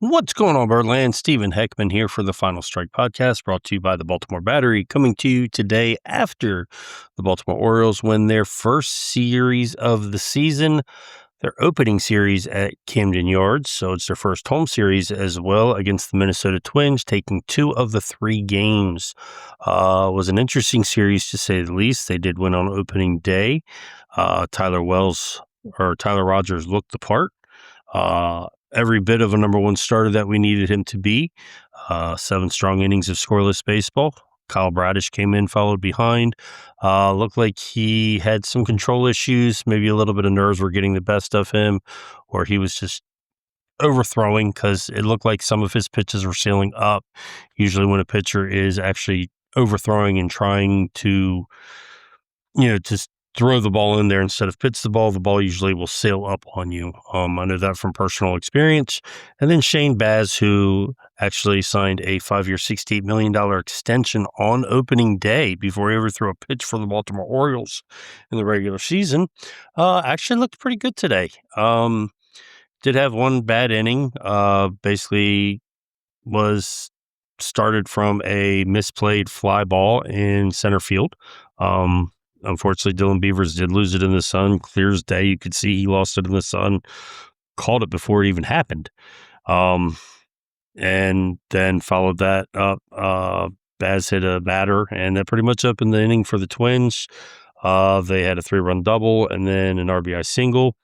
What's going on, Birdland? Stephen Heckman here for the Final Strike podcast, brought to you by the Baltimore Battery, coming to you today after the Baltimore Orioles win their first series of the season, their opening series at Camden Yards. So it's their first home series as well against the Minnesota Twins, taking 2 of the 3 games. It was an interesting series to say the least. They did win on opening day. Tyler Rogers looked the part. Every bit of a number one starter that we needed him to be. 7 strong innings of scoreless baseball. Kyle Bradish came in, followed behind. Looked like he had some control issues. Maybe a little bit of nerves were getting the best of him, or he was just overthrowing because it looked like some of his pitches were sailing up. Usually when a pitcher is actually overthrowing and trying to, just throw the ball in there instead of pitch the ball usually will sail up on you. I know that from personal experience. And then Shane Baz, who actually signed a 5-year, $68 million extension on opening day before he ever threw a pitch for the Baltimore Orioles in the regular season, actually looked pretty good today. Did have one bad inning, basically was started from a misplayed fly ball in center field. Unfortunately, Dylan Beavers did lose it in the sun. Clear as day, you could see he lost it in the sun. Called it before it even happened. And then followed that up. Baz hit a batter, and that pretty much opened the inning for the Twins. They had a 3-run double and then an RBI single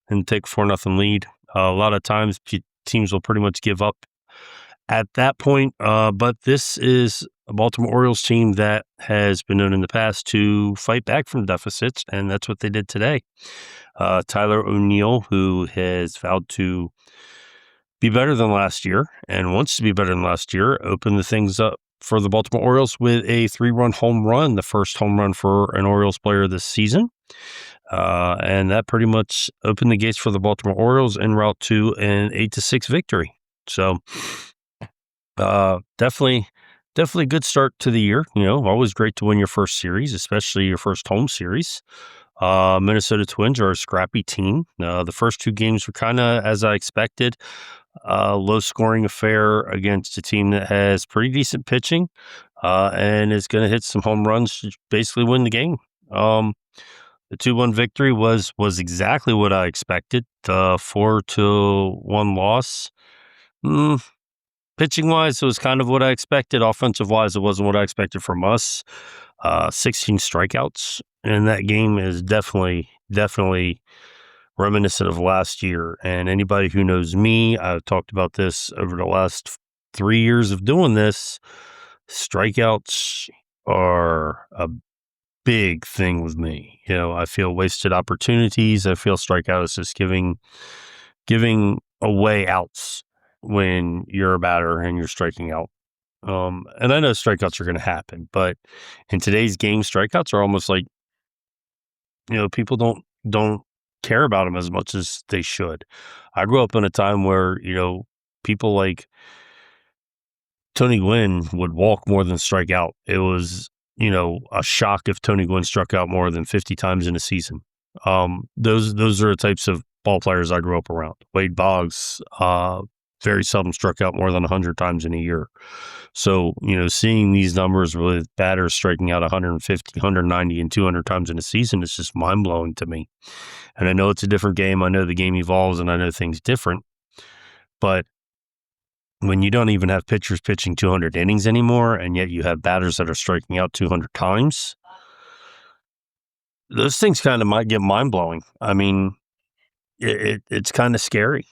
and take a 4-0 lead. A lot of times teams will pretty much give up at that point, but this is a Baltimore Orioles team that has been known in the past to fight back from deficits, and that's what they did today. Tyler O'Neill, who has vowed to be better than last year and wants to be better than last year, opened the things up for the Baltimore Orioles with a 3-run home run, the first home run for an Orioles player this season. And that pretty much opened the gates for the Baltimore Orioles en route to an 8-6 victory. So definitely a good start to the year. Always great to win your first series, especially your first home series. Minnesota Twins are a scrappy team. The first 2 games were kind of as I expected. Low scoring affair against a team that has pretty decent pitching and is going to hit some home runs to basically win the game. The 2-1 victory was exactly what I expected. 4-1 loss. Pitching-wise, it was kind of what I expected. Offensive-wise, it wasn't what I expected from us. 16 strikeouts in that game is definitely reminiscent of last year. And anybody who knows me, I've talked about this over the last 3 years of doing this. Strikeouts are a big thing with me. I feel wasted opportunities. I feel strikeout is just giving away outs when you're a batter and you're striking out. And I know strikeouts are going to happen, but in today's game, strikeouts are almost like, people don't care about them as much as they should. I grew up in a time where, people like Tony Gwynn would walk more than strike out. It was, a shock if Tony Gwynn struck out more than 50 times in a season. Those are the types of ball players I grew up around. Wade Boggs, very seldom struck out more than 100 times in a year. So, seeing these numbers with batters striking out 150, 190, and 200 times in a season is just mind-blowing to me. And I know it's a different game. I know the game evolves, and I know things different. But when you don't even have pitchers pitching 200 innings anymore, and yet you have batters that are striking out 200 times, those things kind of might get mind-blowing. I mean, it's kind of scary.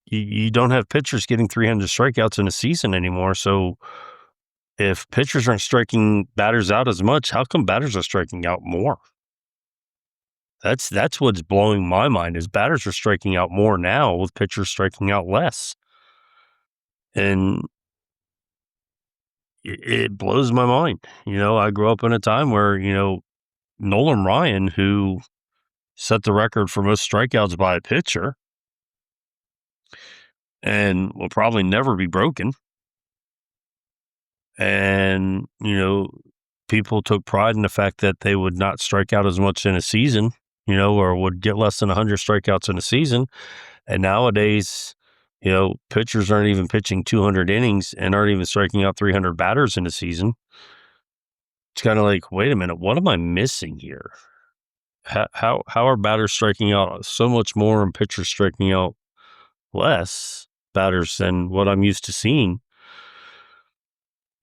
You don't have pitchers getting 300 strikeouts in a season anymore. So if pitchers aren't striking batters out as much, how come batters are striking out more? That's what's blowing my mind is batters are striking out more now with pitchers striking out less. And it blows my mind. I grew up in a time where, Nolan Ryan, who set the record for most strikeouts by a pitcher, and will probably never be broken. And, people took pride in the fact that they would not strike out as much in a season, or would get less than 100 strikeouts in a season. And nowadays, Pitchers aren't even pitching 200 innings and aren't even striking out 300 batters in a season. It's kind of like, wait a minute, what am I missing here? How are batters striking out so much more and pitchers striking out less batters than what I'm used to seeing?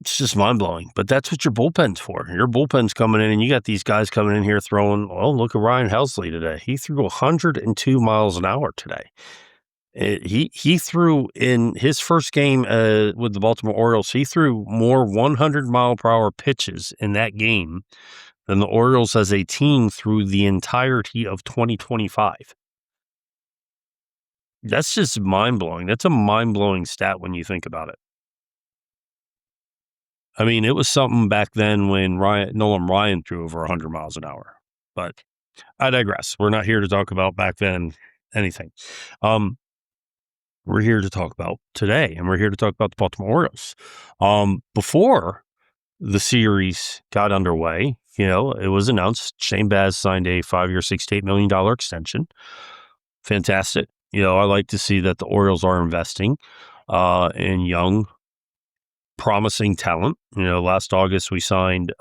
It's just mind-blowing, but that's what your bullpen's for. Your bullpen's coming in, and you got these guys coming in here throwing, look at Ryan Helsley today. He threw 102 miles an hour today. He threw in his first game with the Baltimore Orioles, he threw more 100-mile-per-hour pitches in that game than the Orioles as a team through the entirety of 2025. That's just mind-blowing. That's a mind-blowing stat when you think about it. I mean, it was something back then when Nolan Ryan threw over 100 miles an hour. But I digress. We're not here to talk about back then anything. We're here to talk about today, and we're here to talk about the Baltimore Orioles. Before the series got underway, it was announced Shane Baz signed a 5-year, $68 million extension. Fantastic. I like to see that the Orioles are investing in young, promising talent. Last August we signed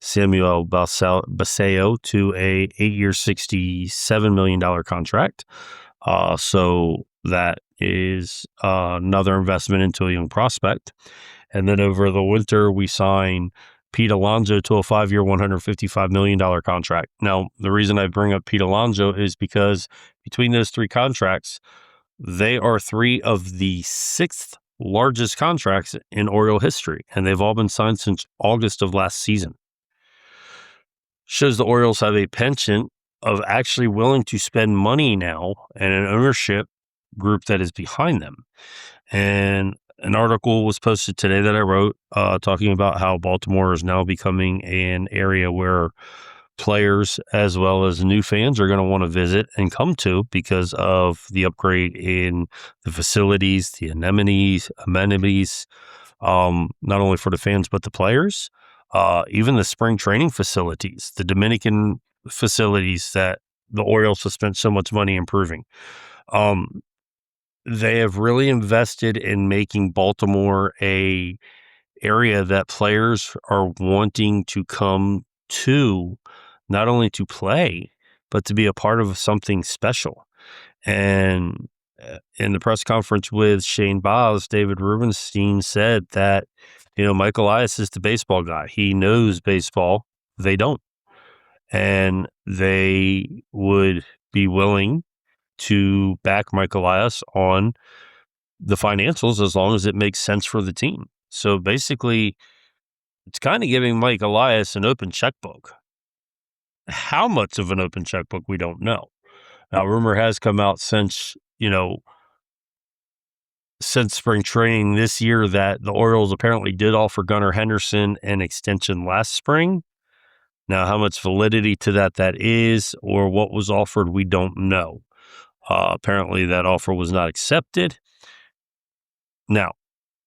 Samuel Basallo to a 8-year, $67 million contract. So that is another investment into a young prospect. And then over the winter, we signed Pete Alonso to a 5-year, $155 million contract. Now, the reason I bring up Pete Alonso is because between those three contracts, they are three of the sixth largest contracts in Oriole history, and they've all been signed since August of last season. Shows the Orioles have a penchant of actually willing to spend money now and an ownership group that is behind them. And an article was posted today that I wrote talking about how Baltimore is now becoming an area where players as well as new fans are going to want to visit and come to because of the upgrade in the facilities, the amenities, not only for the fans but the players, even the spring training facilities, the Dominican facilities that the Orioles have spent so much money improving. They have really invested in making Baltimore a area that players are wanting to come to, not only to play, but to be a part of something special. And in the press conference with Shane Baz, David Rubenstein said that, Mike Elias is the baseball guy. He knows baseball. They don't. And they would be willing to back Mike Elias on the financials as long as it makes sense for the team. So basically, it's kind of giving Mike Elias an open checkbook. How much of an open checkbook, we don't know. Now, rumor has come out since spring training this year that the Orioles apparently did offer Gunnar Henderson an extension last spring. Now, how much validity to that is or what was offered, we don't know. Apparently, that offer was not accepted. Now,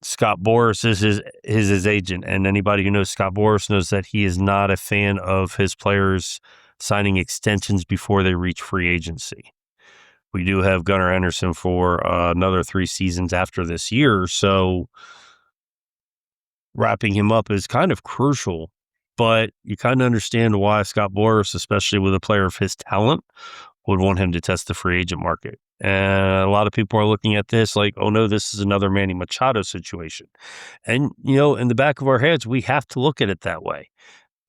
Scott Boras is his agent, and anybody who knows Scott Boras knows that he is not a fan of his players signing extensions before they reach free agency. We do have Gunnar Henderson for another 3 seasons after this year, so wrapping him up is kind of crucial, but you kind of understand why Scott Boras, especially with a player of his talent, would want him to test the free agent market. And a lot of people are looking at this like, oh no, this is another Manny Machado situation. And, in the back of our heads, we have to look at it that way.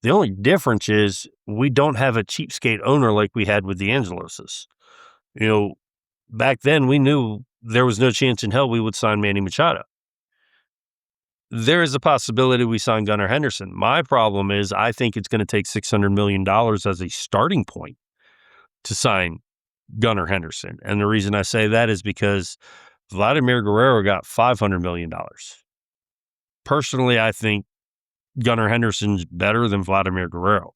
The only difference is we don't have a cheapskate owner like we had with the Angeloses. Back then we knew there was no chance in hell we would sign Manny Machado. There is a possibility we sign Gunnar Henderson. My problem is I think it's going to take $600 million as a starting point to sign Gunnar Henderson. And the reason I say that is because Vladimir Guerrero got $500 million. Personally, I think Gunnar Henderson's better than Vladimir Guerrero.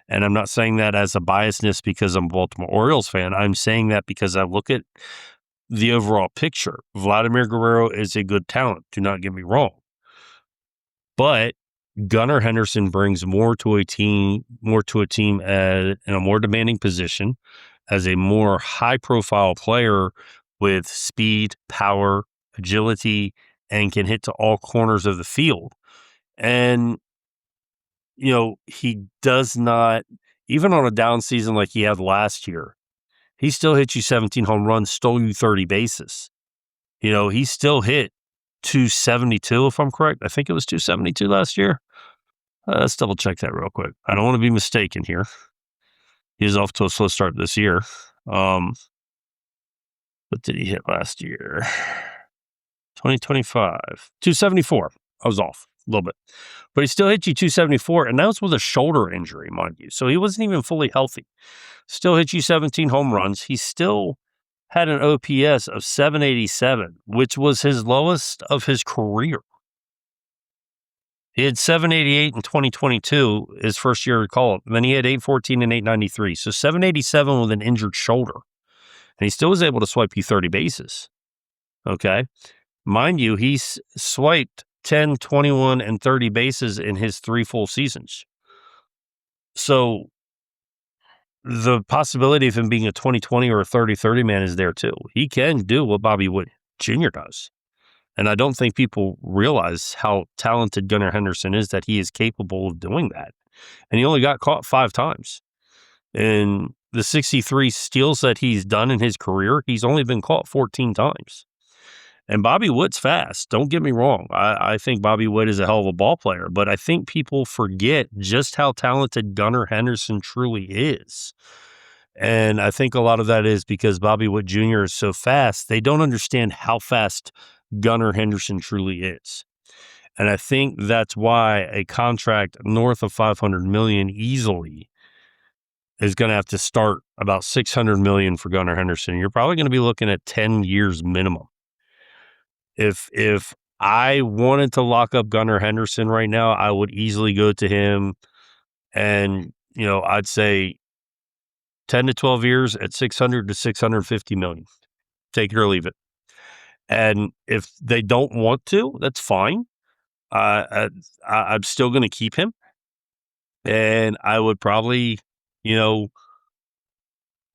And I'm not saying that as a biasness because I'm a Baltimore Orioles fan. I'm saying that because I look at the overall picture. Vladimir Guerrero is a good talent. Do not get me wrong. But Gunnar Henderson brings more to a team in a more demanding position as a more high-profile player with speed, power, agility, and can hit to all corners of the field. And, he does not, even on a down season like he had last year, he still hit you 17 home runs, stole you 30 bases. He still hit 272, if I'm correct. I think it was 272 last year. Let's double check that real quick. I don't want to be mistaken here. He's off to a slow start this year. What did he hit last year? 2025. 274. I was off a little bit. But he still hit you 274, and that was with a shoulder injury, mind you. So he wasn't even fully healthy. Still hit you 17 home runs. He still had an OPS of 787, which was his lowest of his career. He had 788 in 2022, his first year of call-up. And then he had 814 and 893. So 787 with an injured shoulder. And he still was able to swipe you 30 bases. Okay. Mind you, he's swiped 10, 21, and 30 bases in his 3 full seasons. So the possibility of him being a 20-20 or a 30-30 man is there too. He can do what Bobby Witt Jr. does. And I don't think people realize how talented Gunnar Henderson is, that he is capable of doing that. And he only got caught 5 times. In the 63 steals that he's done in his career, he's only been caught 14 times. And Bobby Witt's fast. Don't get me wrong. I think Bobby Witt is a hell of a ball player, but I think people forget just how talented Gunnar Henderson truly is. And I think a lot of that is because Bobby Witt Jr. is so fast, they don't understand how fast Gunnar Henderson truly is. And I think that's why a contract north of $500 million easily is going to have to start about $600 million for Gunnar Henderson. You're probably going to be looking at 10 years minimum. If I wanted to lock up Gunnar Henderson right now, I would easily go to him and, I'd say 10 to 12 years at 600 to 650 million. Take it or leave it. And if they don't want to, that's fine. I'm still going to keep him. And I would probably,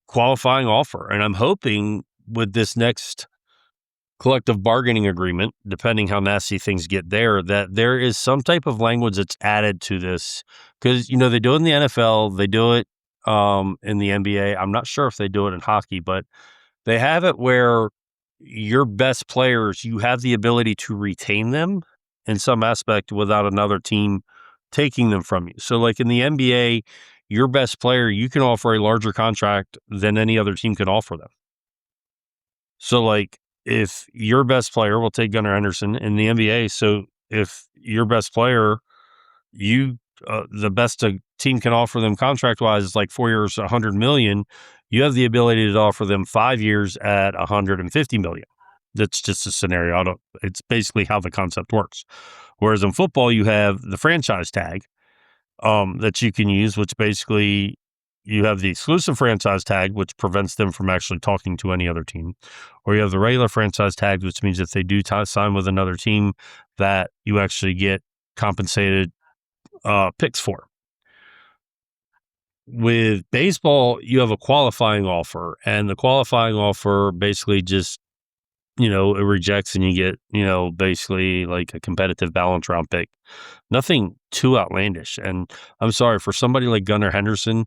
qualifying offer. And I'm hoping with this next collective bargaining agreement, depending how nasty things get there, that there is some type of language that's added to this. Because, they do it in the NFL, they do it in the NBA. I'm not sure if they do it in hockey, but they have it where your best players, you have the ability to retain them in some aspect without another team taking them from you. So like in the NBA, your best player, you can offer a larger contract than any other team can offer them. So like if your best player, will take Gunnar Henderson in the NBA. So if your best player, the best a team can offer them contract wise is like 4 years, 100 million. You have the ability to offer them 5 years at 150 million. That's just a scenario. It's basically how the concept works. Whereas in football, you have the franchise tag that you can use, which basically you have the exclusive franchise tag, which prevents them from actually talking to any other team. Or you have the regular franchise tag, which means if they do sign with another team, that you actually get compensated picks for. With baseball, you have a qualifying offer, and the qualifying offer basically just, it rejects and you get, basically like a competitive balance round pick. Nothing too outlandish. And I'm sorry, for somebody like Gunnar Henderson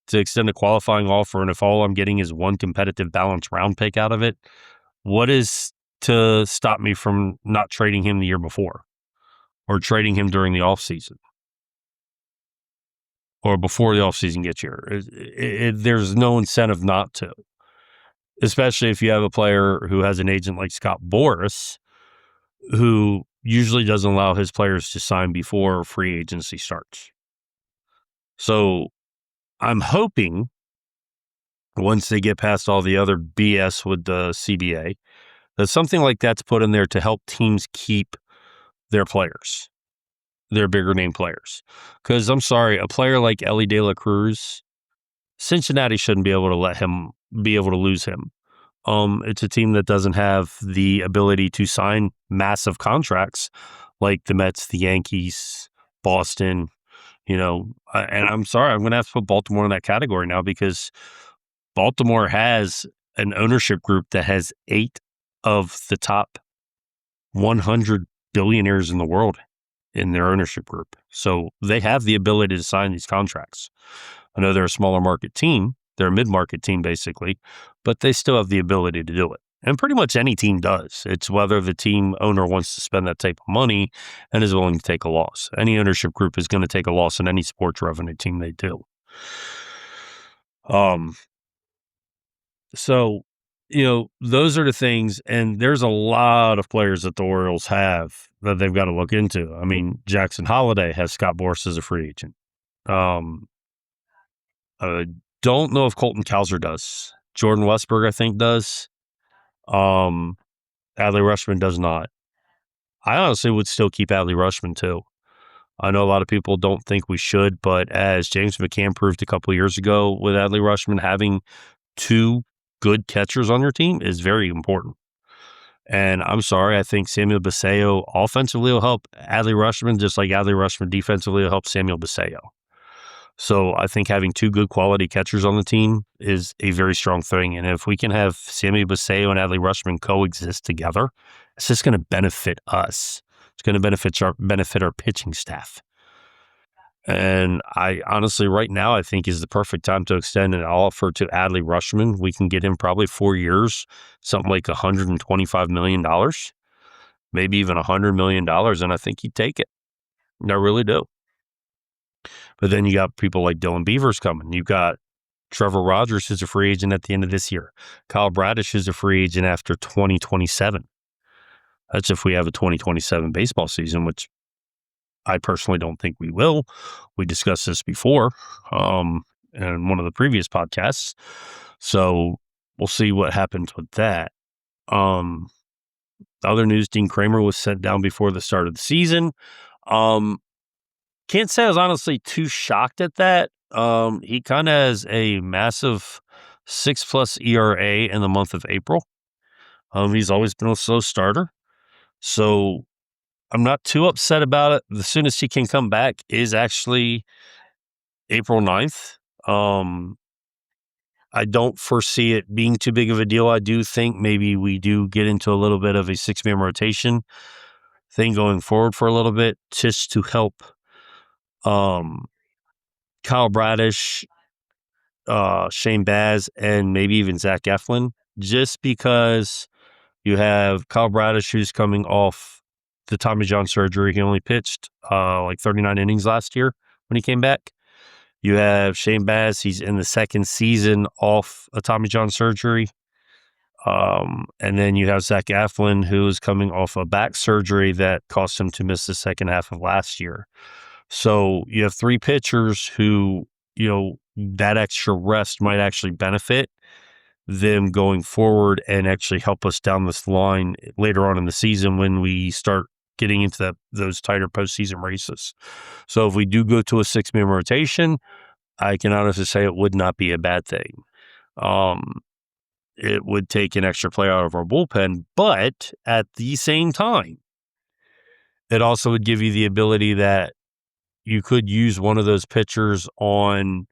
to extend a qualifying offer, and if all I'm getting is one competitive balance round pick out of it, what is to stop me from not trading him the year before or trading him during the offseason? Or before the offseason gets here. There's no incentive not to, especially if you have a player who has an agent like Scott Boras, who usually doesn't allow his players to sign before free agency starts. So I'm hoping once they get past all the other BS with the CBA, that something like that's put in there to help teams keep their players, their bigger name players. Because I'm sorry, a player like Elly De La Cruz, Cincinnati shouldn't be able to lose him. It's a team that doesn't have the ability to sign massive contracts like the Mets, the Yankees, Boston, and I'm sorry, I'm going to have to put Baltimore in that category now because Baltimore has an ownership group that has 8 of the top 100 billionaires in the world in their ownership group. So they have the ability to sign these contracts. I know they're a smaller market team. They're a mid-market team, basically, but they still have the ability to do it. And pretty much any team does. It's whether the team owner wants to spend that type of money and is willing to take a loss. Any ownership group is going to take a loss in any sports revenue team they do. So, those are the things, and there's a lot of players that the Orioles have that they've got to look into. I mean, Jackson Holliday has Scott Boras as a free agent. I don't know if Colton Cowser does. Jordan Westberg, I think, does. Adley Rutschman does not. I honestly would still keep Adley Rutschman, too. I know a lot of people don't think we should, but as James McCann proved a couple of years ago with Adley Rutschman, having 2 good catchers on your team is very important. And I'm sorry, I think Samuel Basallo offensively will help Adley Rutschman, just like Adley Rutschman defensively will help Samuel Basallo. So I think having 2 good quality catchers on the team is a very strong thing. And if we can have Samuel Basallo and Adley Rutschman coexist together, it's just going to benefit us. It's going to benefit our pitching staff. And I honestly, right now, I think is the perfect time to extend an offer to Adley Rutschman. We can get him probably 4 years, something like $125 million, maybe even $100 million. And I think he'd take it. I really do. But then you got people like Dylan Beavers coming. You've got Trevor Rogers, who's a free agent at the end of this year. Kyle Bradish is a free agent after 2027. That's if we have a 2027 baseball season, which I personally don't think we will. We discussed this before in one of the previous podcasts. So we'll see what happens with that. Other news, Dean Kramer was sent down before the start of the season. Can't say I was honestly too shocked at that. He kind of has a massive 6+ ERA in the month of April. He's always been a slow starter. So I'm not too upset about it. The soonest he can come back is actually April 9th. I don't foresee it being too big of a deal. I do think maybe we do get into a little bit of a 6-man rotation thing going forward for a little bit, just to help Kyle Bradish, Shane Baz, and maybe even Zach Eflin, just because you have Kyle Bradish, who's coming off the Tommy John surgery. He only pitched like 39 innings last year when he came back. You have Shane Baz. He's in the 2nd season off a Tommy John surgery. And then you have Zach Eflin, who is coming off a back surgery that caused him to miss the second half of last year. So you have 3 pitchers who, that extra rest might actually benefit them going forward and actually help us down this line later on in the season when we start getting into those tighter postseason races. So if we do go to a 6-man rotation, I can honestly say it would not be a bad thing. It would take an extra player out of our bullpen, but at the same time, it also would give you the ability that you could use one of those pitchers on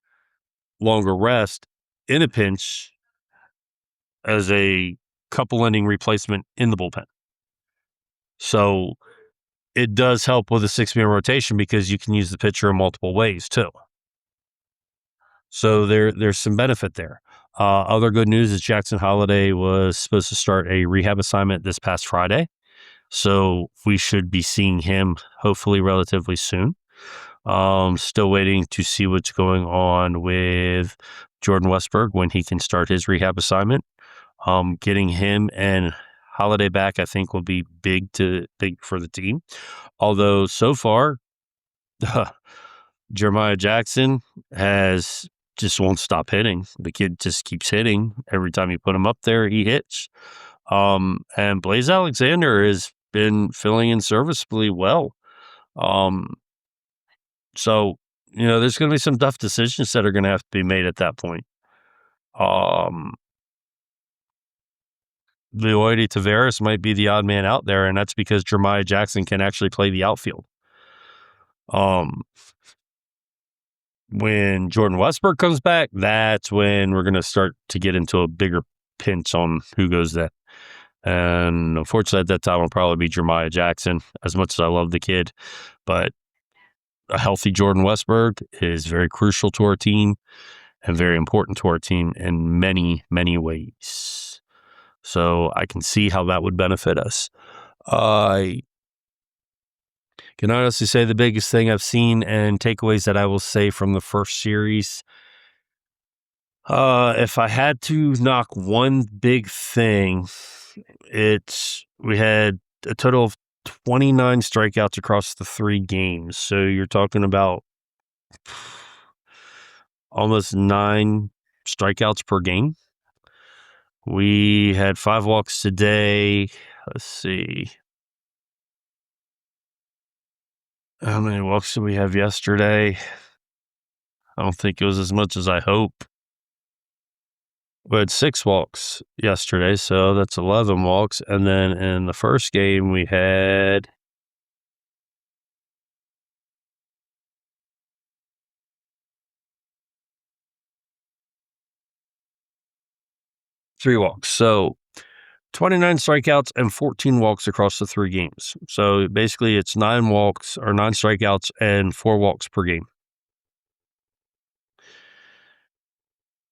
longer rest in a pinch as a couple inning replacement in the bullpen. So it does help with a 6-man rotation because you can use the pitcher in multiple ways too. So there's some benefit there. Other good news is Jackson Holliday was supposed to start a rehab assignment this past Friday. So we should be seeing him hopefully relatively soon. Still waiting to see what's going on with Jordan Westberg when he can start his rehab assignment. Getting him and Holliday back, I think, will be big for the team. Although so far, Jeremiah Jackson just won't stop hitting. The kid just keeps hitting. Every time you put him up there, he hits. And Blaze Alexander has been filling in serviceably well. So, there's going to be some tough decisions that are going to have to be made at that point. Leody Taveras might be the odd man out there, and that's because Jeremiah Jackson can actually play the outfield. When Jordan Westberg comes back, that's when we're going to start to get into a bigger pinch on who goes there. And unfortunately, at that time, it'll probably be Jeremiah Jackson, as much as I love the kid. But a healthy Jordan Westberg is very crucial to our team and very important to our team in many, many ways. So I can see how that would benefit us. I can honestly say the biggest thing I've seen and takeaways that I will say from the first series, if I had to knock one big thing, we had a total of 29 strikeouts across the 3 games. So you're talking about almost 9 strikeouts per game. We had 5 walks today. Let's see. How many walks did we have yesterday? I don't think it was as much as I hope. We had 6 walks yesterday, so that's 11 walks. And then in the first game, we had 3 walks. So 29 strikeouts and 14 walks across the 3 games. So basically, it's 9 walks or 9 strikeouts and 4 walks per game.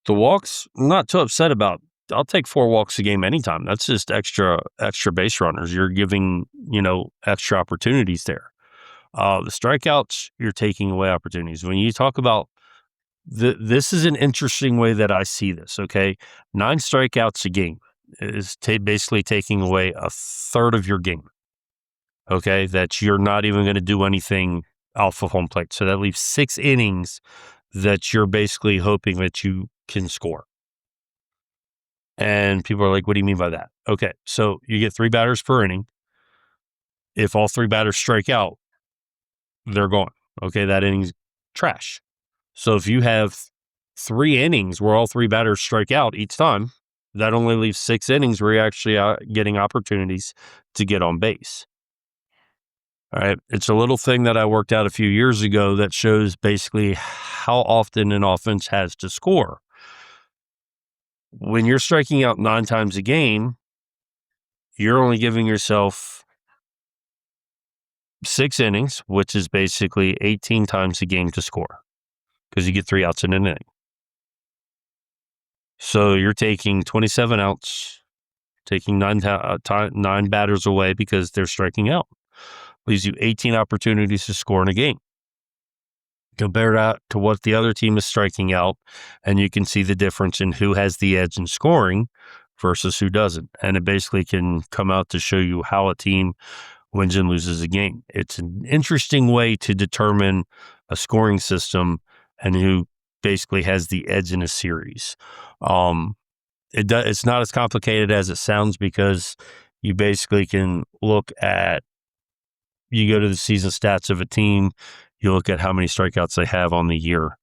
The walks, I'm not too upset about. I'll take 4 walks a game anytime. That's just extra base runners. You're giving, extra opportunities there. The strikeouts, you're taking away opportunities. When you talk about this is an interesting way that I see this, okay? 9 strikeouts a game is basically taking away a third of your game, okay? That you're not even going to do anything off of home plate. So that leaves 6 innings that you're basically hoping that you can score. And people are like, what do you mean by that? Okay, so you get 3 batters per inning. If all 3 batters strike out, they're gone. Okay, that inning's trash. So if you have 3 innings where all 3 batters strike out each time, that only leaves 6 innings where you're actually getting opportunities to get on base. All right. It's a little thing that I worked out a few years ago that shows basically how often an offense has to score. When you're striking out 9 times a game, you're only giving yourself 6 innings, which is basically 18 times a game to score because you get 3 outs in an inning. So you're taking 27 outs, taking 9 batters away because they're striking out. Leaves you 18 opportunities to score in a game. Compare that to what the other team is striking out, and you can see the difference in who has the edge in scoring versus who doesn't. And it basically can come out to show you how a team wins and loses a game. It's an interesting way to determine a scoring system and who basically has the edge in a series. It's not as complicated as it sounds because you basically can you go to the season stats of a team, you look at how many strikeouts they have on the year,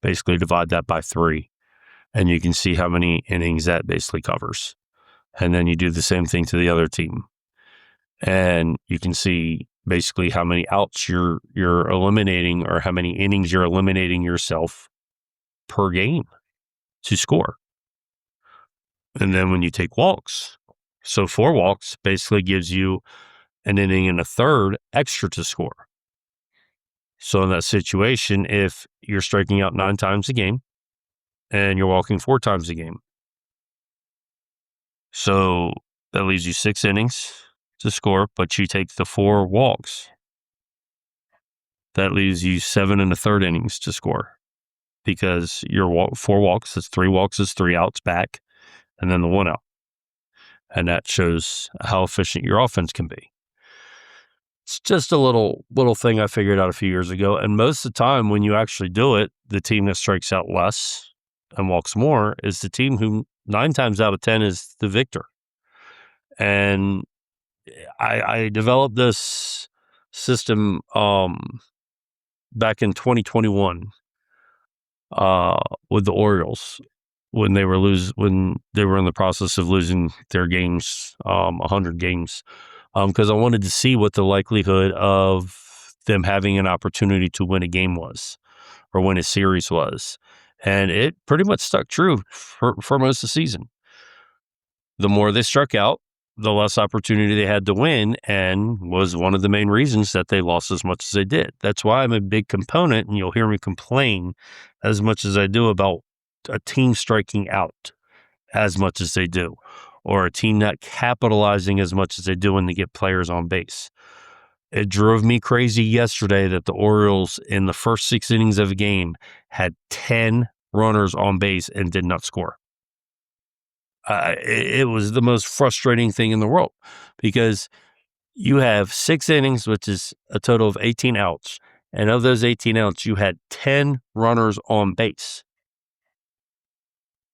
basically divide that by 3, and you can see how many innings that basically covers. And then you do the same thing to the other team. And you can see basically how many outs you're eliminating or how many innings you're eliminating yourself per game to score. And then when you take walks, so 4 walks basically gives you an inning and a third extra to score. So in that situation, if you're striking out 9 times a game and you're walking 4 times a game, so that leaves you 6 innings to score, but you take the 4 walks. That leaves you 7 1/3 innings to score because your 4 walks, that's 3 walks, is 3 outs back, and then the 1 out. And that shows how efficient your offense can be. It's just a little thing I figured out a few years ago. And most of the time when you actually do it, the team that strikes out less and walks more is the team who 9 times out of 10 is the victor. And I developed this system back in 2021 with the Orioles when they were in the process of losing their games, 100 games. Because I wanted to see what the likelihood of them having an opportunity to win a game was or win a series was. And it pretty much stuck true for most of the season. the more they struck out, the less opportunity they had to win, and was one of the main reasons that they lost as much as they did. That's why I'm a big component, and you'll hear me complain as much as I do about a team striking out as much as they do, or a team not capitalizing as much as they do when they get players on base. It drove me crazy yesterday that the Orioles, in the first 6 innings of a game, had 10 runners on base and did not score. It was the most frustrating thing in the world, because you have 6 innings, which is a total of 18 outs. And of those 18 outs, you had 10 runners on base.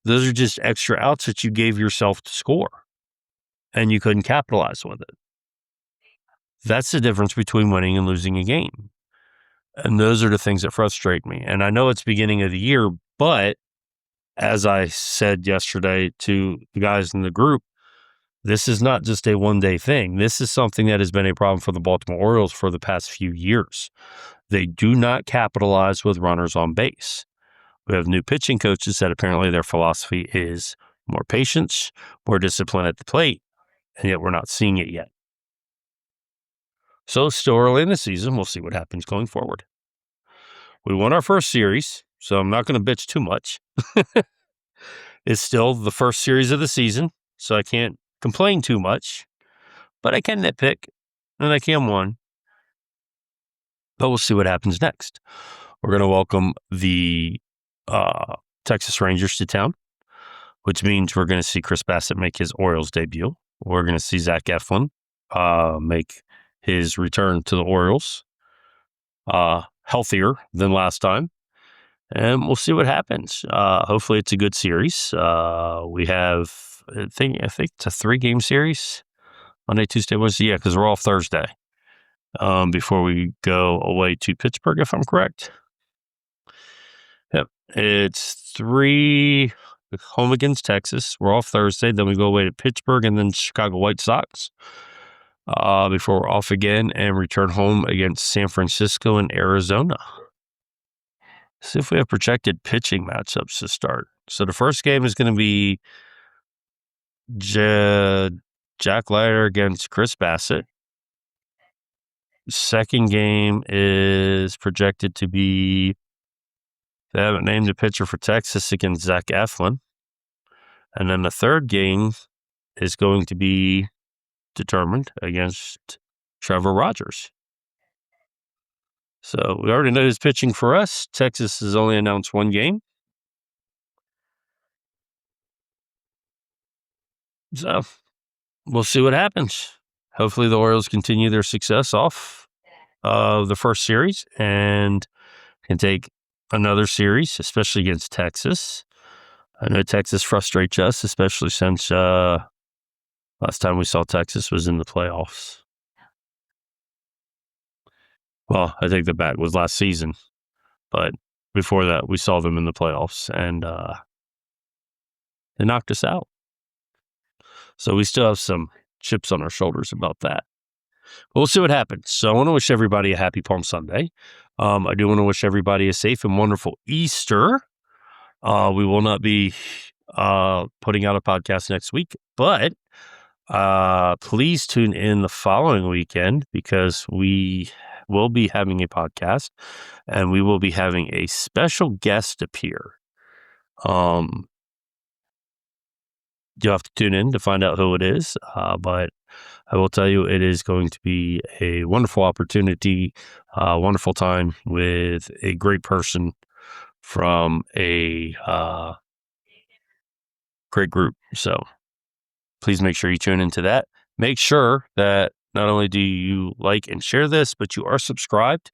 Those are just extra outs that you gave yourself to score, and you couldn't capitalize with it. That's the difference between winning and losing a game. And those are the things that frustrate me. And I know it's beginning of the year, but as I said yesterday to the guys in the group, this is not just a one-day thing. This is something that has been a problem for the Baltimore Orioles for the past few years. They do not capitalize with runners on base. We have new pitching coaches that apparently their philosophy is more patience, more discipline at the plate, and yet we're not seeing it yet. So still early in the season, we'll see what happens going forward. We won our first series, so I'm not going to bitch too much. It's still the first series of the season, so I can't complain too much, but I can nitpick, and I can win. But we'll see what happens next. We're going to welcome the Texas Rangers to town, which means we're going to see Chris Bassett make his Orioles debut. We're going to see Zach Eflin make his return to the Orioles, healthier than last time. And we'll see what happens. Hopefully it's a good series. We have, I think it's a 3-game series. Monday, Tuesday, Wednesday. Yeah, because we're off Thursday before we go away to Pittsburgh, if I'm correct. Yep. It's 3 home against Texas. We're off Thursday. Then we go away to Pittsburgh and then Chicago White Sox before we're off again and return home against San Francisco and Arizona. See if we have projected pitching matchups to start. So the first game is going to be Jack Leiter against Chris Bassett. Second game is projected to be, they haven't named a pitcher for Texas, against Zach Eflin. And then the third game is going to be determined against Trevor Rogers. So we already know who's pitching for us. Texas has only announced 1 game. So we'll see what happens. Hopefully the Orioles continue their success off of the first series and can take another series, especially against Texas. I know Texas frustrates us, especially since last time we saw Texas was in the playoffs. Well, I think the bat was last season, but before that, we saw them in the playoffs, and they knocked us out. So we still have some chips on our shoulders about that. But we'll see what happens. So I want to wish everybody a happy Palm Sunday. I do want to wish everybody a safe and wonderful Easter. We will not be putting out a podcast next week, but please tune in the following weekend, because we will be having a podcast and we will be having a special guest appear. You'll have to tune in to find out who it is, but I will tell you it is going to be a wonderful opportunity, wonderful time with a great person from a great group. So please make sure you tune into that. Make sure that not only do you like and share this, but you are subscribed.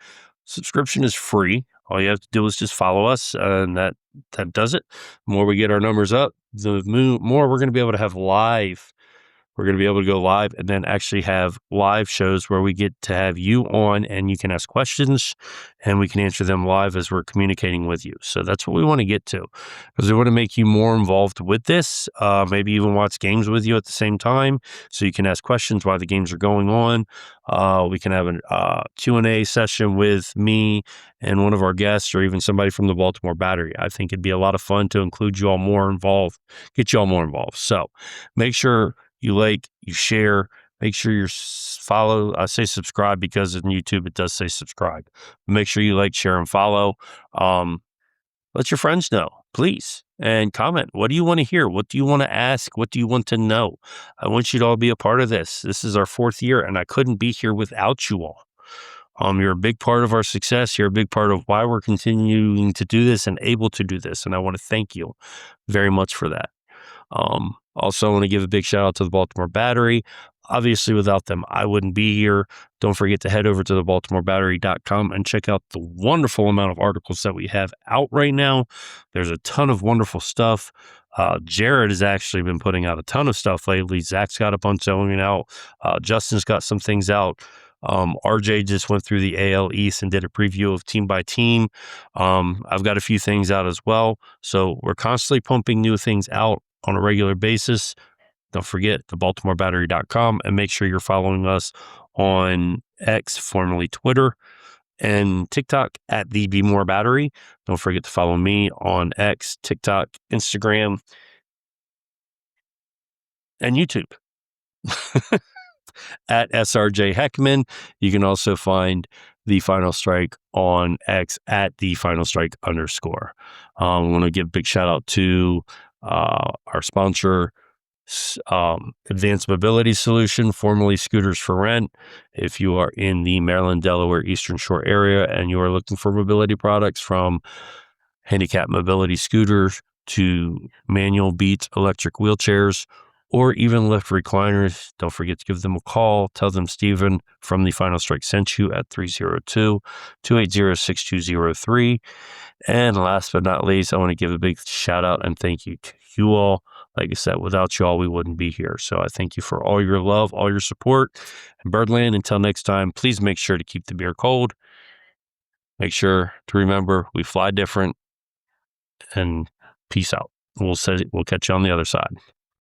Subscription is free. All you have to do is just follow us, and that does it. The more we get our numbers up, the more we're going to be able to have live We're going to be able to go live and then actually have live shows where we get to have you on and you can ask questions and we can answer them live as we're communicating with you. So that's what we want to get to, because we want to make you more involved with this, maybe even watch games with you at the same time so you can ask questions while the games are going on. We can have a Q&A session with me and one of our guests or even somebody from the Baltimore Battery. I think it'd be a lot of fun to include you all more involved, get you all more involved. So make sure you like, you share, make sure you follow. I say subscribe because in YouTube it does say subscribe. Make sure you like, share, and follow. Let your friends know, please, and comment. What do you want to hear? What do you want to ask? What do you want to know? I want you to all be a part of this. This is our 4th year, and I couldn't be here without you all. You're a big part of our success. You're a big part of why we're continuing to do this and able to do this, and I want to thank you very much for that. Also, I want to give a big shout out to the Baltimore Battery. Obviously, without them, I wouldn't be here. Don't forget to head over to the BaltimoreBattery.com and check out the wonderful amount of articles that we have out right now. There's a ton of wonderful stuff. Jared has actually been putting out a ton of stuff lately. Zach's got a bunch going out. Justin's got some things out. RJ just went through the AL East and did a preview of team by team. I've got a few things out as well. So we're constantly pumping new things out on a regular basis. Don't forget the BaltimoreBattery.com and make sure you're following us on X, formerly Twitter, and TikTok at the Be More Battery. Don't forget to follow me on X, TikTok, Instagram, and YouTube at SRJ Heckman. You can also find The Final Strike on X at The Final Strike _. I want to give a big shout out to our sponsor, Advanced Mobility Solution, formerly Scooters for Rent. If you are in the Maryland, Delaware, Eastern Shore area and you are looking for mobility products, from handicap mobility scooters to manual Beats electric wheelchairs, or even lift recliners, don't forget to give them a call. Tell them Steven from The Final Strike sent you at 302-280-6203. And last but not least, I want to give a big shout out and thank you to you all. Like I said, without you all, we wouldn't be here. So I thank you for all your love, all your support. And Birdland, until next time, please make sure to keep the beer cold. Make sure to remember we fly different, and peace out. We'll catch you on the other side.